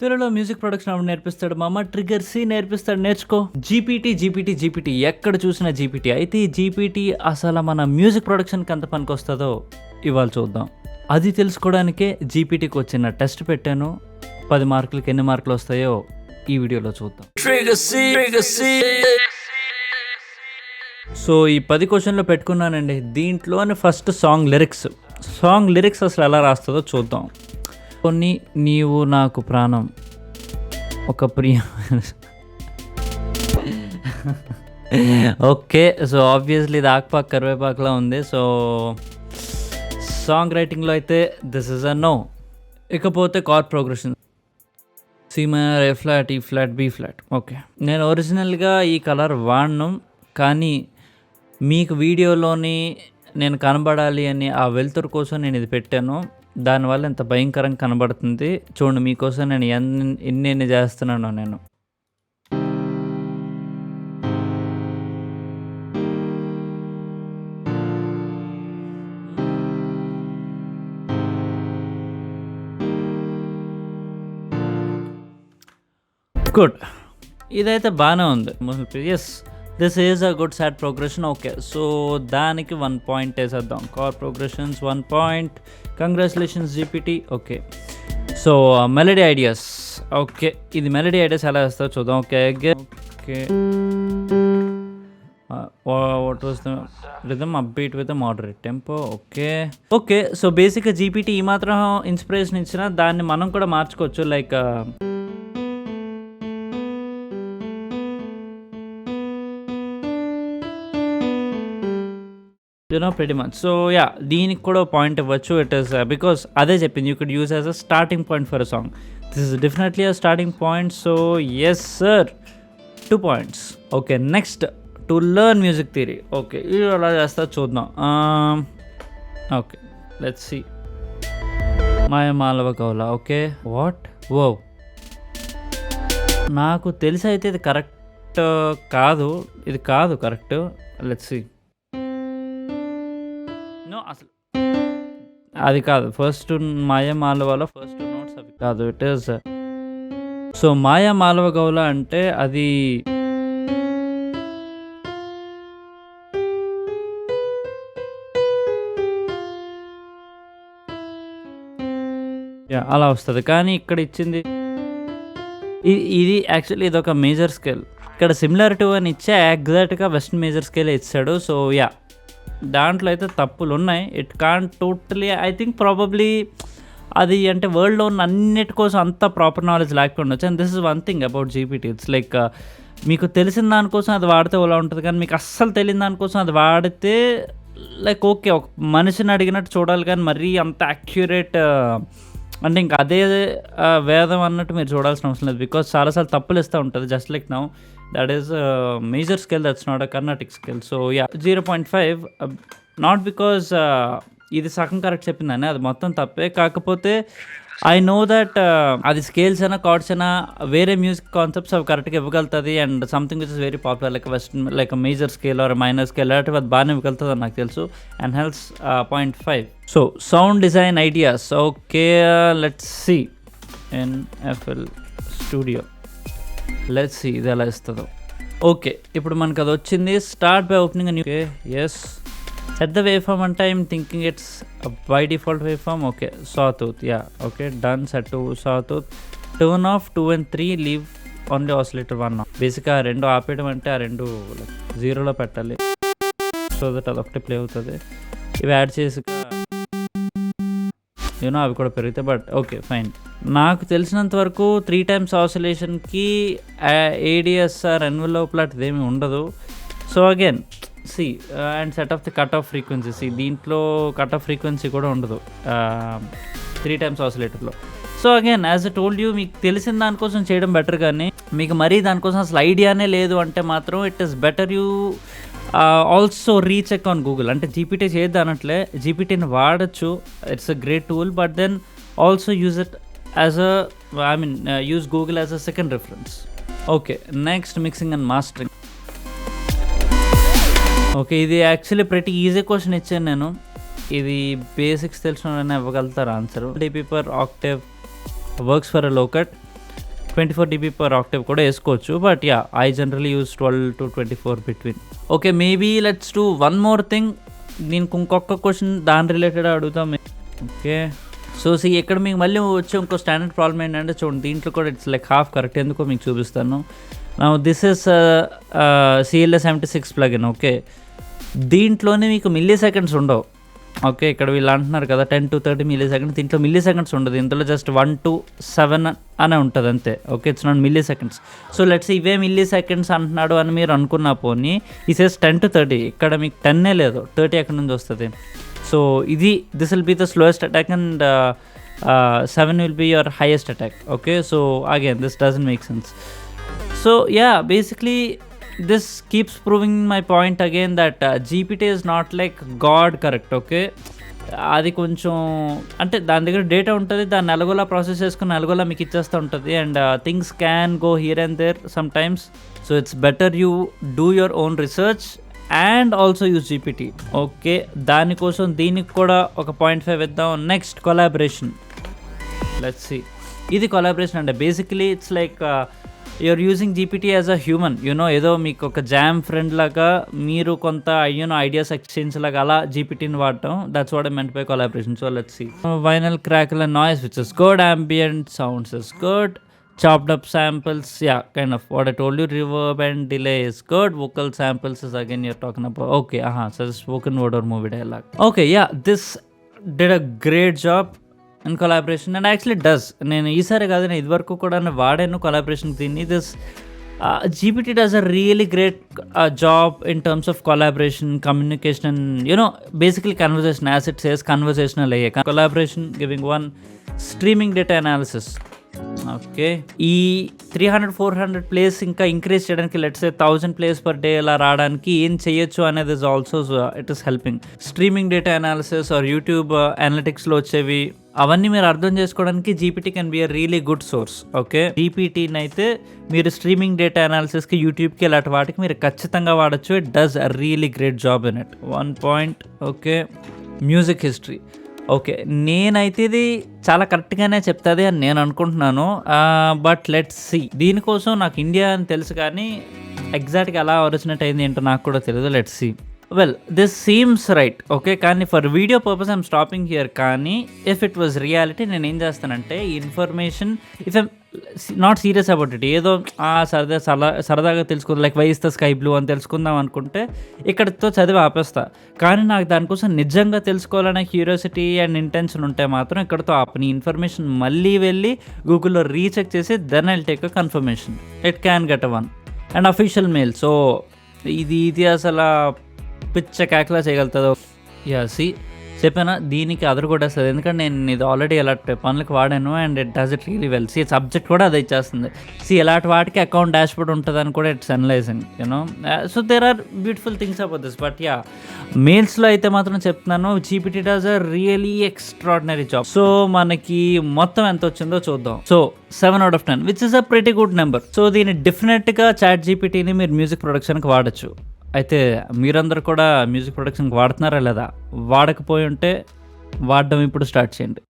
తెలుగులో music production అప్పుడు నేర్పిస్తాడు మామ. ట్రిగ్గర్ సి నేర్పిస్తాడు, నేర్చుకో. జీపీటీ ఎక్కడ చూసినా జీపీటీ. అయితే ఈ జీపీటీ అసలు మన మ్యూజిక్ ప్రొడక్షన్కి ఎంత పనికి వస్తుందో ఇవాళ చూద్దాం. అది తెలుసుకోవడానికే జీపీటీకి వచ్చిన టెస్ట్ పెట్టాను. 10 మార్కులకి ఎన్ని మార్కులు వస్తాయో ఈ వీడియోలో చూద్దాం. సో ఈ 10 క్వశ్చన్లో పెట్టుకున్నానండి. దీంట్లోనే ఫస్ట్ సాంగ్ లిరిక్స్ అసలు ఎలా రాస్తుందో చూద్దాం. కొన్ని నీవు నాకు ప్రాణం ఒక ప్రియ. ఓకే, సో ఆబ్వియస్లీ ఇది ఆకుపాకు కరివేపాకులా ఉంది. సో సాంగ్ రైటింగ్లో అయితే దిస్ ఇస్ అ నో. ఇకపోతే కార్డ్ ప్రోగ్రెషన్ సి మైనర్, ఏ ఫ్లాట్, ఈ ఫ్లాట్, బి ఫ్లాట్. ఓకే, నేను ఒరిజినల్గా ఈ కలర్ వాడను, కానీ మీకు వీడియోలోని నేను కనబడాలి అని ఆ వెలుతురు కోసం నేను ఇది పెట్టాను. దానివల్ల ఎంత భయంకరంగా కనబడుతుంది చూడండి. మీకోసం నేను ఎన్ని చేస్తున్నానో నేను. గుడ్, ఇదైతే బాగానే ఉంది. Yes, this is a good sad progression. Okay, so దానికి 1 పాయింట్ వేసేద్దాం. Chord progressions 1 point. Congratulations GPT. Okay, so melody ideas. Okay, ఇది మెలడీ ఐడియాస్ ఎలా వేస్తారో చూద్దాం. Okay okay, what was the rhythm upbeat with moderate tempo. Okay, so బేసిక్గా GPT ఈ మాత్రం inspiration ఇచ్చినా దాన్ని మనం కూడా మార్చుకోవచ్చు. Like pretty much. So yeah, దీనికి కూడా పాయింట్ ఇవ్వచ్చు. ఇట్ ఈస్ బికాస్ అదే చెప్పింది, you could use as a starting point for a song. This is definitely a starting point. So yes sir, 2 points. Okay, next to learn music theory. Okay, ఇది ఎలా చేస్తా చూద్దాం. Okay, let's see. Mayamalavagowla. Okay, what whoa, నాకు తెలిసి అయితే ఇది correct కాదు. ఇది కాదు కరెక్ట్. Let's see. అసలు అది కాదు. ఫస్ట్ మాయమాలవలో ఫస్ట్ నోట్స్ అవి కాదు. ఇట్ ఈస్ సో మాయమాలవ గౌల అంటే అది అలా వస్తుంది. కానీ ఇక్కడ ఇచ్చింది ఇది యాక్చువల్లీ ఇది ఒక మేజర్ స్కేల్. ఇక్కడ సిమిలారిటీ అని ఇచ్చే ఎగ్జాక్ట్గా వెస్టర్న్ మేజర్ స్కేల్ ఇచ్చాడు. సో యా, దాంట్లో అయితే తప్పులు ఉన్నాయి. It can't totally, I think probably అది అంటే వరల్డ్లో ఉన్న అన్నిటి కోసం అంత ప్రాపర్ నాలెడ్జ్ లేకపోవచ్చు. And this is one thing about GPT. It's like మీకు తెలిసిన దానికోసం అది వాడితే ఎలా ఉంటుంది, కానీ మీకు అస్సలు తెలియని దానికోసం అది వాడితే లైక్ ఓకే, ఒక మనిషిని అడిగినట్టు చూడాలి, కానీ మరీ అంత యాక్యురేట్ అంటే ఇంకా అదే వేదం అన్నట్టు మీరు చూడాల్సిన అవసరం లేదు. బికాజ్ చాలాసార్లు తప్పులు ఇస్తూ ఉంటుంది. Just like now that is a major scale, that's not a Carnatic scale. So yeah, 0.5. Not because ఇది సగం కరెక్ట్ చెప్పిందని అది మొత్తం తప్పే. కాకపోతే ఐ నో దట్ అది స్కేల్స్ అయినా కార్డ్స్ అయినా వేరే మ్యూజిక్ కాన్సెప్ట్స్ అవి కరెక్ట్గా ఇవ్వగలుగుతుంది. And something which is very popular like western like major scale or minor scale అలాంటివి అది బాగానే ఇవ్వగలుగుతుంది అని నాకు తెలుసు. And hells 0.5. So sound design ideas. Okay, let's see in FL studio. Let's see ఇది ఎలా ఇస్తుందో. ఓకే, ఇప్పుడు మనకు అది వచ్చింది. Start by opening new. Okay, yes. Set the wave form అంటే I'm thinking it's by default waveform. Okay, sawtooth. Ya, okay, done. Set to sawtooth. Turn off 2 and 3, leave only oscillator 1. బేసిక్గా ఆ రెండు ఆపేయడం అంటే ఆ రెండు 0లో పెట్టాలి, so that అదొకటి ప్లే అవుతుంది. ఇవి యాడ్ చేసి యూనో అవి కూడా పెరుగుతాయి. But okay, fine. నాకు తెలిసినంత వరకు 3 times ఆసిలేషన్కి ఏడిఎస్ఆర్ ఎన్వెలోప్ లాంటిది ఏమి ఉండదు. So again see and set off the cut off frequency. దీంట్లో కట్ ఆఫ్ ఫ్రీక్వెన్సీ కూడా ఉండదు 3 times ఆసిలేటర్లో. So again as a told you, మీకు తెలిసిన దానికోసం చేయడం బెటర్, కానీ మీకు మరీ దానికోసం అసలు ఐడియానే లేదు అంటే మాత్రం it is better you also recheck on Google. అంటే జీపీటీ చేయొద్దు అనట్లే, జీపీటీని వాడచ్చు, it's a great tool. But then also use it as a use Google as a second reference. Okay, next mixing and mastering. Okay, ఇది actually ప్రతి easy question ఇచ్చాను నేను. ఇది బేసిక్స్ తెలిసిన ఇవ్వగలుగుతారు answer. dp per octave works for a low cut. 24 dB per octave కూడా వేసుకోవచ్చు. But yeah I generally use 12 to 24 between. Okay, maybe let's do one more thing. దీనికి ఇంకొక క్వశ్చన్ దాని రిలేటెడ్ అడుగుతాం. ఓకే, సో ఇక్కడ మీకు మళ్ళీ వచ్చే ఇంకో స్టాండర్డ్ ప్రాబ్లం ఏంటంటే చూడండి, దీంట్లో కూడా ఇట్స్ లైక్ హాఫ్ కరెక్ట్. ఎందుకో మీకు చూపిస్తాను. నా this is CLA76 plugin. Okay, దీంట్లోనే మీకు మిల్లీ సెకండ్స్ ఉండవు. ఓకే, ఇక్కడ వీళ్ళు అంటున్నారు కదా 10 to 30 మిల్లీ సెకండ్స్. దీంట్లో మిల్లీ సెకండ్స్ ఉండదు. ఇందులో జస్ట్ 1 to 7 అనే ఉంటుంది అంతే. Okay, it's not milli seconds. So let's ఇవే మిల్లీ సెకండ్స్ అంటున్నాడు అని మీరు అనుకున్నా పోనీ ఈ సేస్ 10 to 30. ఇక్కడ మీకు 10 లేదు, 30 ఎక్కడి నుంచి వస్తుంది? So this will be the slowest attack and 7 will be your highest attack. Okay, so again this doesn't make sense. So ya, basically this keeps proving my point again that GPT is not like God, correct? Okay, అది కొంచెం అంటే దాని దగ్గర data ఉంటుంది, దాన్ని ఎలాగోలా process చేసుకుని ఎలాగోలా మీకు ఇచ్చేస్తూ ఉంటుంది. And things can go here and there sometimes. So it's better you do your own research and also use GPT. Okay, దానికోసం దీనికి కూడా ఒక 0.5 ఇద్దాం. Next, collaboration. Let's see. ఇది కొలాబరేషన్ అంటే basically it's like you're using GPT as a human. ఏదో మీకు ఒక జామ్ ఫ్రెండ్ లాగా మీరు కొంత ఐడియాస్ ఎక్స్చేంజ్ లాగా అలా GPTని వాడటం. That's what I meant by collaboration. So let's see. Vinyl crackle and noise which is good. ambient sounds is good. chopped up samples, yeah, kind of what I told you. Reverb and delay is good. Vocal samples is again you're talking about. Okay, so spoken word or movie dialogue. Okay, yeah, this did a great job in collaboration and actually does. నేను ఈసారి కాదు, నేను ఇదివరకు కూడా వాడాను collaboration దీన్ని. This GPT does a really great job in terms of collaboration, communication and basically conversation. As it says, conversational అయ్యే collaboration, giving one streaming data analysis. Okay, ఈ 300-400 ప్లేస్ ఇంకా ఇంక్రీజ్ చేయడానికి, let's say 1000 plays per day అలా రావడానికి ఏం చేయొచ్చు అనేది is also it is helping. Streaming data analysis or YouTube అనలిటిక్స్లో వచ్చేవి అవన్నీ మీరు అర్థం చేసుకోవడానికి GPT can be a really good source. Okay, GPTని అయితే మీరు స్ట్రీమింగ్ డేటా అనాలిసిస్కి, యూట్యూబ్కి ఇలాంటి వాటికి మీరు ఖచ్చితంగా వాడచ్చు. It does a really great job in it. 1 point. Okay, music history. Okay, నేనైతే ఇది చాలా కరెక్ట్గానే చెప్తుంది అని నేను అనుకుంటున్నాను. But let's see. దీనికోసం నాకు ఇండియా అని తెలుసు కానీ ఎగ్జాక్ట్గా ఎలా ఒరిజినేట్ అయింది ఏంటో నాకు కూడా తెలియదు. Let's see. Well, this seems right. Okay, కానీ for video purpose I'm stopping here. కానీ ఇఫ్ ఇట్ వాజ్ రియాలిటీ నేను ఏం చేస్తానంటే ఈ information if I'm not serious about it, ఏదో సరదాగా తెలుసుకుందాం, like why is the sky blue అని తెలుసుకుందాం అనుకుంటే ఇక్కడితో చదివి ఆపేస్తా. కానీ నాకు దానికోసం నిజంగా తెలుసుకోవాలనే క్యూరియాసిటీ అండ్ ఇంటెన్షన్ ఉంటే మాత్రం ఇక్కడితో ఆపని ఇన్ఫర్మేషన్ మళ్ళీ వెళ్ళి గూగుల్లో రీచెక్ చేసి then I'll take a confirmation. It can get a one and official mail. So ఇది అసలు పిచ్చ క్యాక్లా చేయగలుగుతుందో. సి చెప్పానా, దీనికి అదర్ కూడా వస్తుంది. ఎందుకంటే నేను ఇది ఆల్రెడీ ఎలాంటి పనులకు వాడాను and it does it really well. Subject కూడా అది ఇచ్చేస్తుంది. ఎలాంటి వాటికి అకౌంట్ డాష్బోర్డ్ ఉంటుందని కూడా it's analysing. So there are beautiful things about this. But yeah, మెయిల్స్లో అయితే మాత్రం చెప్తున్నాను, GPT does a really extraordinary job. So మనకి మొత్తం ఎంత వచ్చిందో చూద్దాం. So 7 out of 10 which is a pretty good number. So దీన్ని డెఫినెట్గా ChatGPTని మీరు మ్యూజిక్ ప్రొడక్షన్కి వాడచ్చు. అయితే మీరందరూ కూడా మ్యూజిక్ ప్రొడక్షన్కి వాడుతున్నారా లేదా? వాడకపోయి ఉంటే వాడడం ఇప్పుడు స్టార్ట్ చేయండి.